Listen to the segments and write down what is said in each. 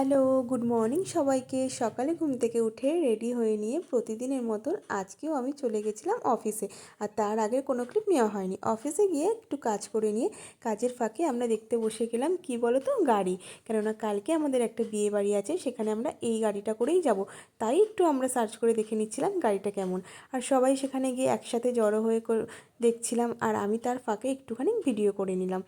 Hello, good morning সবাইকে। সকালে ঘুম থেকে উঠে রেডি হয়ে নিয়ে প্রতিদিনের মতন আজকেও আমি চলে গেছিলাম অফিসে। আর তার আগে কোনো ক্লিপ নেওয়া হয়নি। অফিসে গিয়ে একটু কাজ করে নিয়ে কাজের ফাঁকে আমরা দেখতে বসে গেলাম কি বলো তো, গাড়ি। কেননা কালকে আমাদের একটা বিয়ে বাড়ি আছে, সেখানে আমরা এই গাড়িটা করেই যাব। তাই একটু আমরা সার্চ করে দেখে নিচ্ছিলাম গাড়িটা কেমন। আর সবাই সেখানে গিয়ে একসাথে জড়ো হয়ে দেখছিলাম, আর আমি তার ফাঁকে একটুখানি ভিডিও করে নিলাম।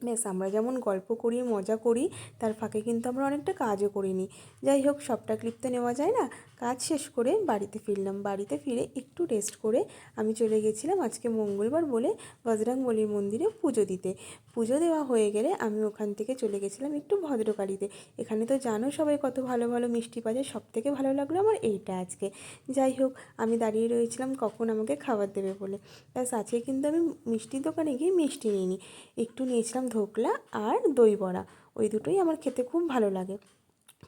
ব্যাস, আমরা যেমন গল্প করি, মজা করি, তার ফাঁকে কিন্তু আমরা অনেকটা কাজও করে নিই। যাই হোক, সবটা ক্লিপ তো নেওয়া যায় না। কাজ শেষ করে বাড়িতে ফিরলাম। বাড়িতে ফিরে একটু রেস্ট করে আমি চলে গেছিলাম আজকে মঙ্গলবার বলে বজরংবলীর মন্দিরে পুজো দিতে। পুজো দেওয়া হয়ে গেলে আমি ওখান থেকে চলে গেছিলাম একটু ভদ্রকালীতে। এখানে তো জানো সবাই কত ভালো ভালো মিষ্টি পাওয়া যায়। সবথেকে ভালো লাগলো আমার এইটা আজকে। যাই হোক, আমি দাঁড়িয়ে রয়েছিলাম কখন আমাকে খাবার দেবে বলে। ব্যাস, আজকে কিন্তু আমি মিষ্টির দোকানে গিয়ে মিষ্টি নিইনি, একটু নিয়েছিলাম ধোকলা আর দই বড়া। ওই দুটোই আমার খেতে খুব ভালো লাগে।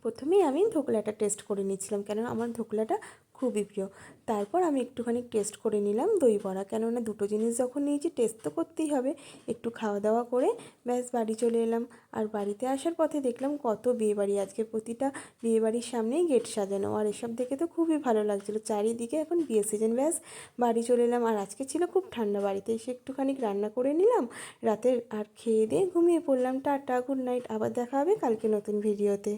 প্রথমেই আমি ধোকলাটা টেস্ট করে নিচ্ছিলাম, কেননা আমার ধোকলাটা খুবই প্রিয়। তারপর আমি একটুখানি টেস্ট করে নিলাম দই বড়া, কেননা দুটো জিনিস যখন নিয়েছি টেস্ট তো করতেই হবে। একটু খাওয়া দাওয়া করে ব্যাস বাড়ি চলে এলাম। আর বাড়িতে আসার পথে দেখলাম কত বিয়েবাড়ি, আজকে প্রতিটা বিয়েবাড়ির সামনেই গেট সাজানো। আর এসব দেখে তো খুবই ভালো লাগছিলো, চারিদিকে এখন বিয়ে সিজন। ব্যাস বাড়ি চলে এলাম। আর আজকে ছিল খুব ঠান্ডা, বাড়িতে এসে একটুখানি রান্না করে নিলাম রাতের, আর খেয়ে দিয়ে ঘুমিয়ে পড়লাম। Tata, good night. আবার দেখা হবে কালকে নতুন ভিডিওতে।